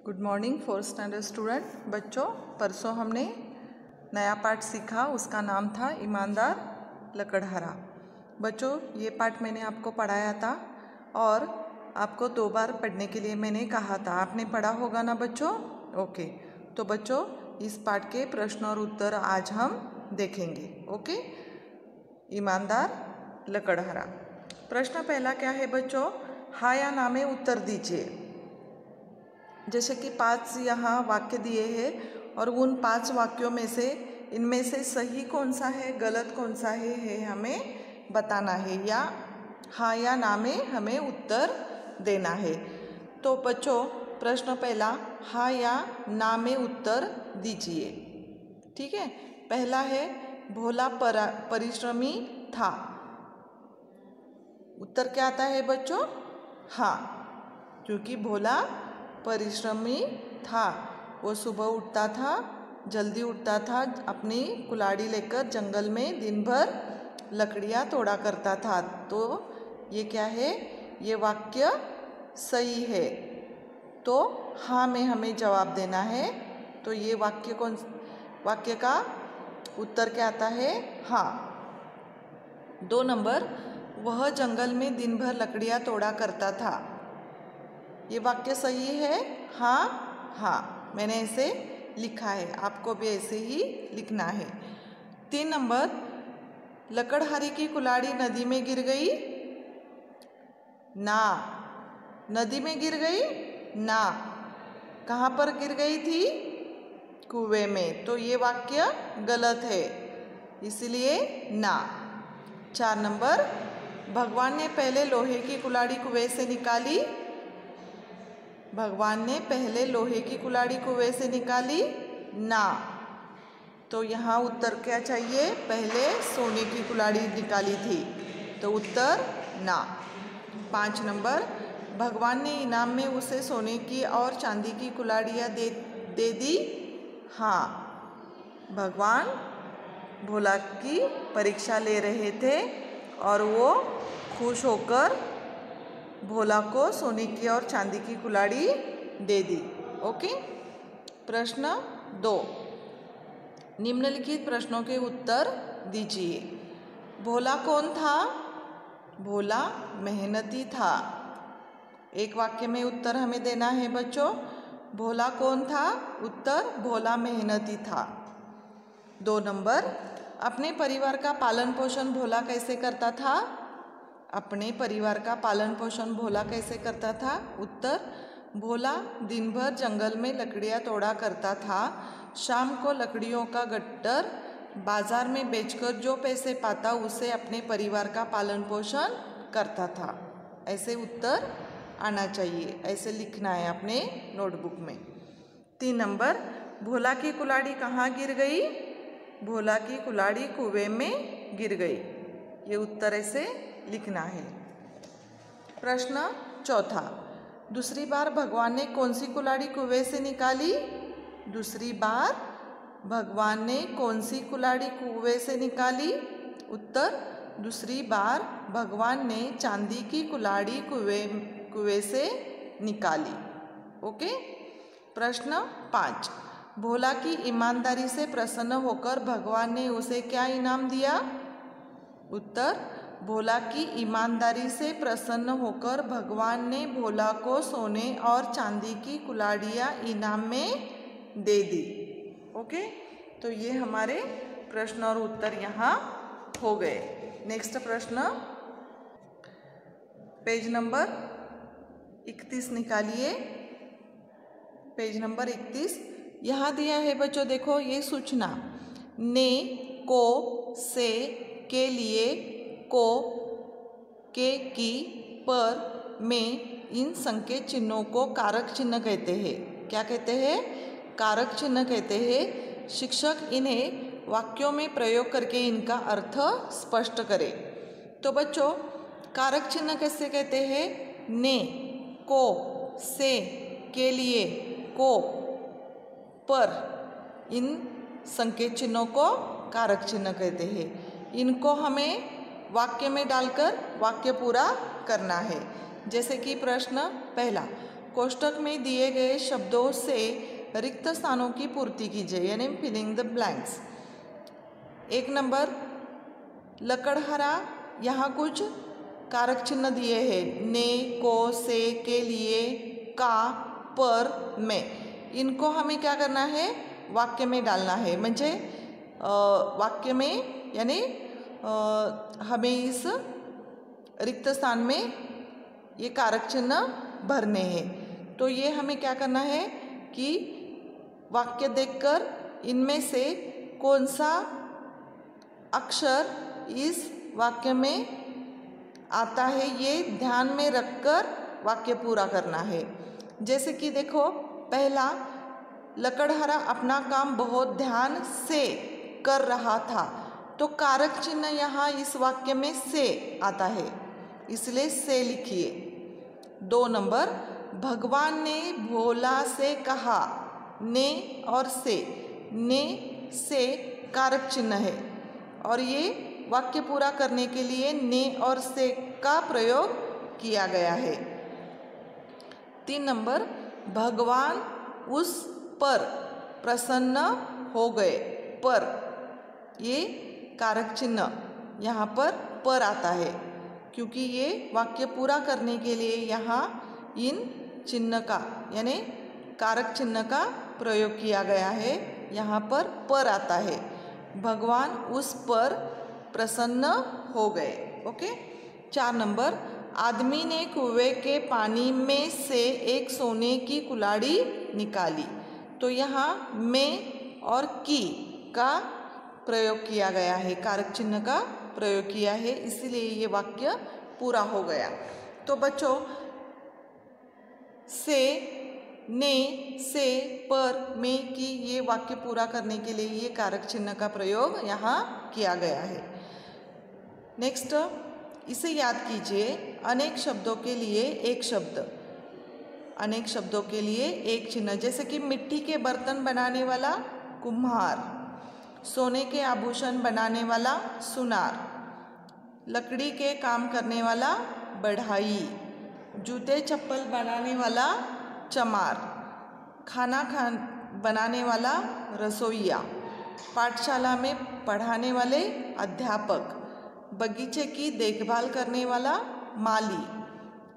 Good morning fourth standard student बच्चों। परसों हमने नया पाठ सीखा, उसका नाम था ईमानदार लकड़हारा। बच्चों ये पाठ मैंने आपको पढ़ाया था और आपको 2 बार पढ़ने के लिए मैंने कहा था। आपने पढ़ा होगा ना बच्चों? ओके, तो बच्चों इस पाठ के प्रश्न और उत्तर आज हम देखेंगे। ओके, ईमानदार लकड़हारा। प्रश्न पहला क्या है बच्चों? हाँ या ना में उत्तर दीजिए। जैसे कि 5 यहाँ वाक्य दिए हैं और उन 5 वाक्यों में से इनमें से सही कौन सा है, गलत कौन सा है हमें बताना है, या हाँ या ना में हमें उत्तर देना है। तो बच्चों प्रश्न पहला, हाँ या ना में उत्तर दीजिए। ठीक है, पहला है भोला परिश्रमी था। उत्तर क्या आता है बच्चों? हाँ, क्योंकि भोला परिश्रमी था। वो सुबह उठता था, जल्दी उठता था, अपनी कुल्हाड़ी लेकर जंगल में दिन भर लकड़ियाँ तोड़ा करता था। तो ये क्या है? ये वाक्य सही है। तो हाँ में हमें जवाब देना है। तो ये वाक्य का उत्तर क्या आता है? हाँ। 2 नंबर, वह जंगल में दिन भर लकड़ियाँ तोड़ा करता था। ये वाक्य सही है? हाँ हाँ, मैंने ऐसे लिखा है, आपको भी ऐसे ही लिखना है। 3 नंबर, लकड़हारे की कुल्हाड़ी नदी में गिर गई। ना, नदी में गिर गई ना, कहाँ पर गिर गई थी? कुएं में। तो ये वाक्य गलत है, इसलिए ना। 4 नंबर, भगवान ने पहले लोहे की कुल्हाड़ी कुएं से निकाली। भगवान ने पहले लोहे की कुल्हाड़ी कुएं से निकाली ना। तो यहाँ उत्तर क्या चाहिए? पहले सोने की कुल्हाड़ी निकाली थी, तो उत्तर ना। 5 नंबर, भगवान ने इनाम में उसे सोने की और चांदी की कुल्हाड़ियाँ दे दी। हाँ, भगवान भोला की परीक्षा ले रहे थे और वो खुश होकर भोला को सोने की और चांदी की कुल्हाड़ी दे दी। ओके। प्रश्न 2, निम्नलिखित प्रश्नों के उत्तर दीजिए। भोला कौन था? भोला मेहनती था। एक वाक्य में उत्तर हमें देना है बच्चों। भोला कौन था? उत्तर भोला मेहनती था। 2 नंबर, अपने परिवार का पालन पोषण भोला कैसे करता था? अपने परिवार का पालन पोषण भोला कैसे करता था? उत्तर, भोला दिन भर जंगल में लकड़ियाँ तोड़ा करता था। शाम को लकड़ियों का गट्ठर बाजार में बेचकर जो पैसे पाता उससे अपने परिवार का पालन पोषण करता था। ऐसे उत्तर आना चाहिए, ऐसे लिखना है अपने नोटबुक में। 3 नंबर, भोला की कुल्हाड़ी कहाँ गिर गई? भोला की कुल्हाड़ी कुएं में गिर गई। ये उत्तर ऐसे लिखना है। प्रश्न 4, दूसरी बार भगवान ने कौन सी कुल्हाड़ी कुएं से निकाली? दूसरी बार भगवान ने कौन सी कुल्हाड़ी कुएं से निकाली? उत्तर, दूसरी बार भगवान ने चांदी की कुल्हाड़ी कुएं से निकाली। ओके। प्रश्न 5, भोला की ईमानदारी से प्रसन्न होकर भगवान ने उसे क्या इनाम दिया? उत्तर, भोला की ईमानदारी से प्रसन्न होकर भगवान ने भोला को सोने और चांदी की कुल्हाड़ियाँ इनाम में दे दी। ओके, तो ये हमारे प्रश्न और उत्तर यहाँ हो गए। नेक्स्ट प्रश्न, पेज नंबर 31 निकालिए। पेज नंबर 31 यहाँ दिया है बच्चों, देखो ये सूचना ने, को, से, के लिए, को, के, की, पर, में, इन संकेत चिन्हों को कारक चिन्ह कहते हैं। क्या कहते हैं? कारक चिन्ह कहते हैं। शिक्षक इन्हें वाक्यों में प्रयोग करके इनका अर्थ स्पष्ट करें। तो बच्चों कारक चिन्ह कैसे कहते हैं? ने, को, से, के लिए, को, पर, इन संकेत चिन्हों को कारक चिन्ह कहते हैं। इनको हमें वाक्य में डालकर वाक्य पूरा करना है। जैसे कि प्रश्न पहला, कोष्ठक में दिए गए शब्दों से रिक्त स्थानों की पूर्ति कीजिए, यानी फिलिंग द ब्लैंक्स। 1 नंबर लकड़हारा, यहाँ कुछ कारक चिन्ह दिए हैं, ने, को, से, के लिए, का, पर, में। इनको हमें क्या करना है, वाक्य में डालना है। म्हणजे वाक्य में यानी हमें इस रिक्त स्थान में ये कारक चिन्ह भरने हैं। तो ये हमें क्या करना है कि वाक्य देखकर इनमें से कौन सा अक्षर इस वाक्य में आता है ये ध्यान में रखकर वाक्य पूरा करना है। जैसे कि देखो, पहला, लकड़हारा अपना काम बहुत ध्यान से कर रहा था, तो कारक चिन्ह यहाँ इस वाक्य में से आता है, इसलिए से लिखिए। 2 नंबर भगवान ने भोला से कहा, ने और से, ने से कारक चिन्ह है और ये वाक्य पूरा करने के लिए ने और से का प्रयोग किया गया है। 3 नंबर भगवान उस पर प्रसन्न हो गए, पर, ये कारक चिन्ह यहाँ पर आता है क्योंकि ये वाक्य पूरा करने के लिए यहाँ इन चिन्ह का यानी कारक चिन्ह का प्रयोग किया गया है। यहाँ पर आता है। भगवान उस पर प्रसन्न हो गए। ओके। 4 नंबर आदमी ने कुएं के पानी में से एक सोने की कुल्हाड़ी निकाली, तो यहाँ में और की का प्रयोग किया गया है, कारक चिन्ह का प्रयोग किया है, इसलिए ये वाक्य पूरा हो गया। तो बच्चों, से, ने, से, पर, में, की ये वाक्य पूरा करने के लिए ये कारक चिन्ह का प्रयोग यहाँ किया गया है। नेक्स्ट, इसे याद कीजिए। अनेक शब्दों के लिए एक शब्द, अनेक शब्दों के लिए एक चिन्ह। जैसे कि मिट्टी के बर्तन बनाने वाला कुम्हार, सोने के आभूषण बनाने वाला सुनार, लकड़ी के काम करने वाला बढ़ाई, जूते चप्पल बनाने वाला चमार, खाना बनाने वाला रसोइया, पाठशाला में पढ़ाने वाले अध्यापक, बगीचे की देखभाल करने वाला माली,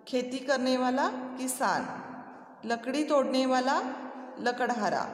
खेती करने वाला किसान, लकड़ी तोड़ने वाला लकड़हारा,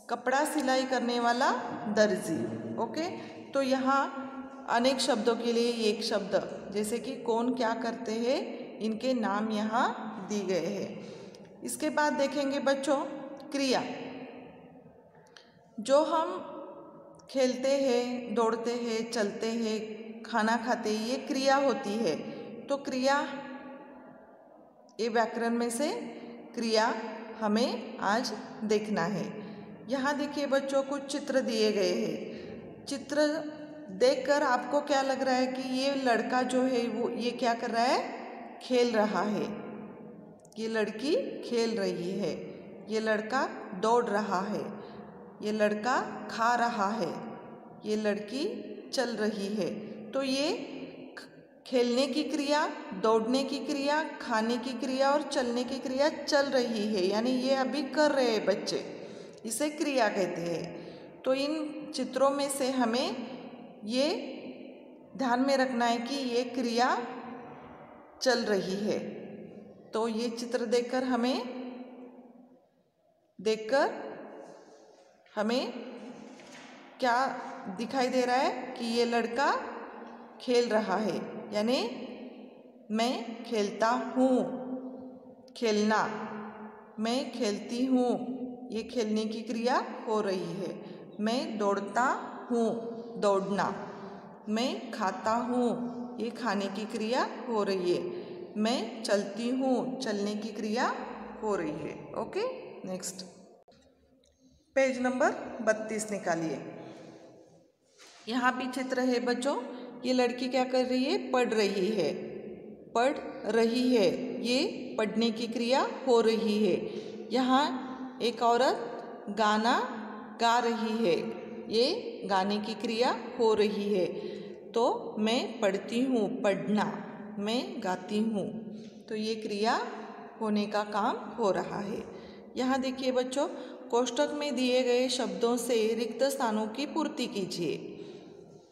कपड़ा सिलाई करने वाला दर्जी। ओके। तो यहाँ अनेक शब्दों के लिए एक शब्द, जैसे कि कौन क्या करते हैं, इनके नाम यहाँ दी गए हैं। इसके बाद देखेंगे बच्चों क्रिया। जो हम खेलते हैं, दौड़ते हैं, चलते हैं, खाना खाते हैं, ये क्रिया होती है। तो क्रिया, ये व्याकरण में से क्रिया हमें आज देखना है। यहाँ देखिए बच्चों, कुछ चित्र दिए गए हैं। चित्र देखकर आपको क्या लग रहा है कि ये लड़का जो है वो ये क्या कर रहा है, खेल रहा है, ये लड़की खेल रही है, ये लड़का दौड़ रहा है, ये लड़का खा रहा है, ये लड़की चल रही है। तो ये खेलने की क्रिया, दौड़ने की क्रिया, खाने की क्रिया और चलने की क्रिया चल रही है, यानी ये अभी कर रहे हैं बच्चे, इसे क्रिया कहते हैं। तो इन चित्रों में से हमें ये ध्यान में रखना है कि ये क्रिया चल रही है। तो ये चित्र देखकर हमें क्या दिखाई दे रहा है कि ये लड़का खेल रहा है, यानी मैं खेलता हूँ, खेलना, मैं खेलती हूँ, ये खेलने की क्रिया हो रही है। मैं दौड़ता हूँ, दौड़ना, मैं खाता हूँ, ये खाने की क्रिया हो रही है। मैं चलती हूँ, चलने की क्रिया हो रही है। ओके। नेक्स्ट, पेज नंबर 32 निकालिए। यहाँ भी चित्र है बच्चों। ये लड़की क्या कर रही है, पढ़ रही है, पढ़ रही है, ये पढ़ने की क्रिया हो रही है। यहाँ एक औरत गाना गा रही है, ये गाने की क्रिया हो रही है। तो मैं पढ़ती हूँ, पढ़ना, मैं गाती हूँ, तो ये क्रिया होने का काम हो रहा है। यहाँ देखिए बच्चों, कोष्ठक में दिए गए शब्दों से रिक्त स्थानों की पूर्ति कीजिए।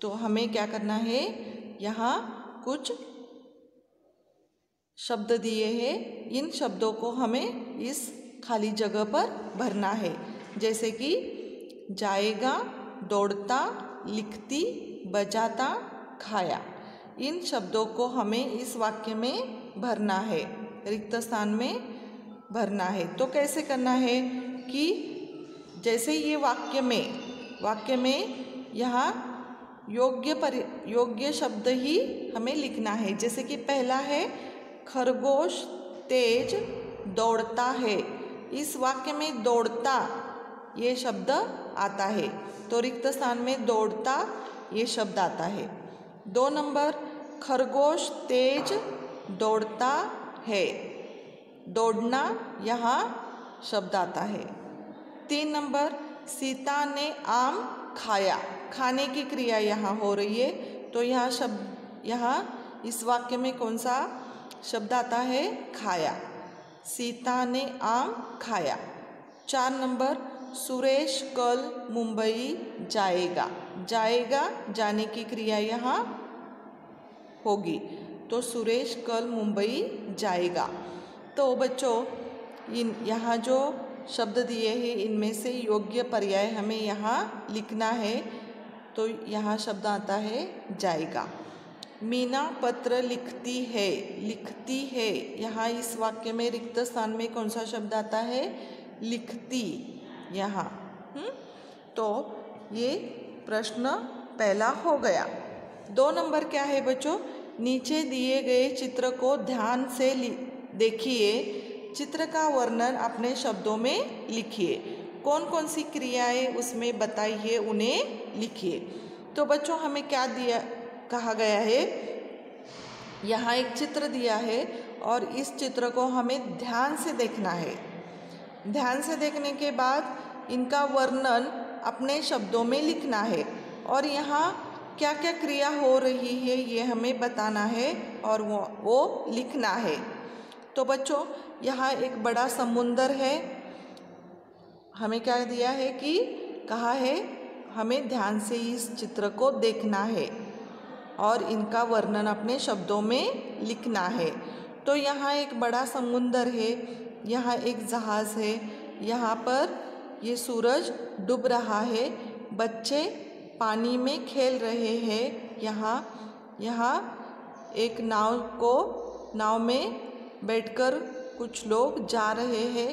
तो हमें क्या करना है, यहाँ कुछ शब्द दिए हैं, इन शब्दों को हमें इस खाली जगह पर भरना है। जैसे कि जाएगा, दौड़ता, लिखती, बजाता, खाया। इन शब्दों को हमें इस वाक्य में भरना है, रिक्त स्थान में भरना है। तो कैसे करना है कि जैसे ये वाक्य में यहाँ योग्य शब्द ही हमें लिखना है। जैसे कि पहला है खरगोश तेज दौड़ता है। इस वाक्य में दौड़ता ये शब्द आता है, तो रिक्त स्थान में दौड़ता ये शब्द आता है। 2 नंबर, खरगोश तेज दौड़ता है, दौड़ना यहाँ शब्द आता है। 3 नंबर, सीता ने आम खाया। खाने की क्रिया यहाँ हो रही है, तो यहाँ इस वाक्य में कौन सा शब्द आता है, खाया। सीता ने आम खाया। 4 नंबर, सुरेश कल मुंबई जाएगा। जाएगा जाने की क्रिया यहाँ होगी, तो सुरेश कल मुंबई जाएगा। तो बच्चों, यहाँ जो शब्द दिए हैं इनमें से योग्य पर्याय हमें यहाँ लिखना है। तो यहाँ शब्द आता है जाएगा। मीना पत्र लिखती है। लिखती है, यहाँ इस वाक्य में रिक्त स्थान में कौन सा शब्द आता है, लिखती यहाँ। तो ये प्रश्न पहला हो गया। 2 नंबर क्या है बच्चों, नीचे दिए गए चित्र को ध्यान से देखिए, चित्र का वर्णन अपने शब्दों में लिखिए। कौन कौन सी क्रियाएं उसमें बताइए, उन्हें लिखिए। तो बच्चों, हमें क्या कहा गया है, यहाँ एक चित्र दिया है और इस चित्र को हमें ध्यान से देखना है। ध्यान से देखने के बाद इनका वर्णन अपने शब्दों में लिखना है और यहाँ क्या क्या क्रिया हो रही है ये हमें बताना है और वो लिखना है। तो बच्चों, यहाँ एक बड़ा समुंदर है। हमें क्या दिया है कि कहा है हमें ध्यान से इस चित्र को देखना है और इनका वर्णन अपने शब्दों में लिखना है। तो यहाँ एक बड़ा समुंदर है, यहाँ एक जहाज़ है, यहाँ पर ये सूरज डूब रहा है, बच्चे पानी में खेल रहे हैं। यहाँ एक नाव में बैठकर कुछ लोग जा रहे हैं।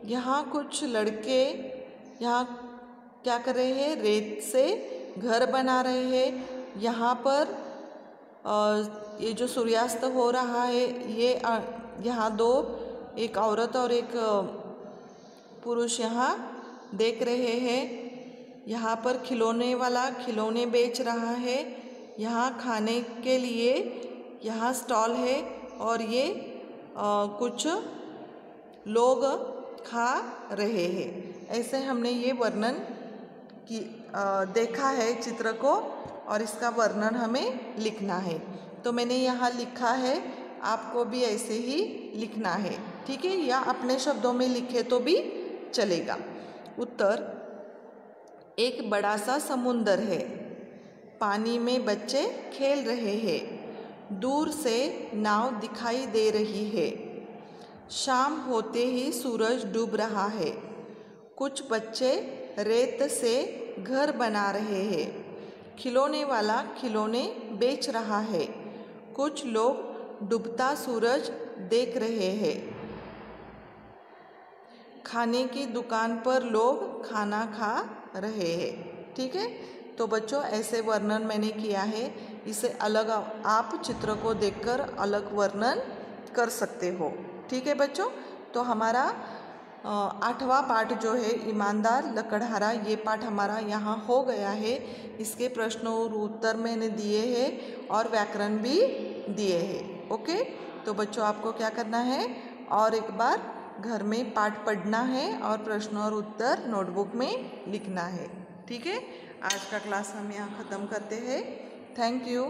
यहाँ कुछ लड़के यहाँ क्या कर रहे हैं, रेत से घर बना रहे हैं। यहाँ पर ये जो सूर्यास्त हो रहा है, ये यहाँ एक औरत और एक पुरुष यहाँ देख रहे हैं। यहाँ पर खिलौने वाला खिलौने बेच रहा है। यहाँ खाने के लिए यहाँ स्टॉल है और ये कुछ लोग खा रहे हैं। ऐसे हमने ये वर्णन देखा है चित्र को और इसका वर्णन हमें लिखना है। तो मैंने यहाँ लिखा है, आपको भी ऐसे ही लिखना है, ठीक है, या अपने शब्दों में लिखे तो भी चलेगा। उत्तर, एक बड़ा सा समुंदर है, पानी में बच्चे खेल रहे हैं, दूर से नाव दिखाई दे रही है, शाम होते ही सूरज डूब रहा है, कुछ बच्चे रेत से घर बना रहे हैं, खिलौने वाला खिलौने बेच रहा है, कुछ लोग डूबता सूरज देख रहे हैं, खाने की दुकान पर लोग खाना खा रहे हैं। ठीक है, तो बच्चों ऐसे वर्णन मैंने किया है, इसे अलग आप चित्र को देखकर अलग वर्णन कर सकते हो। ठीक है बच्चों, तो हमारा 8वां पाठ जो है ईमानदार लकड़हारा, ये पाठ हमारा यहाँ हो गया है। इसके प्रश्न और उत्तर मैंने दिए हैं और व्याकरण भी दिए हैं। ओके, तो बच्चों आपको क्या करना है, और एक बार घर में पाठ पढ़ना है और प्रश्न और उत्तर नोटबुक में लिखना है। ठीक है, आज का क्लास हम यहाँ ख़त्म करते हैं। Thank you.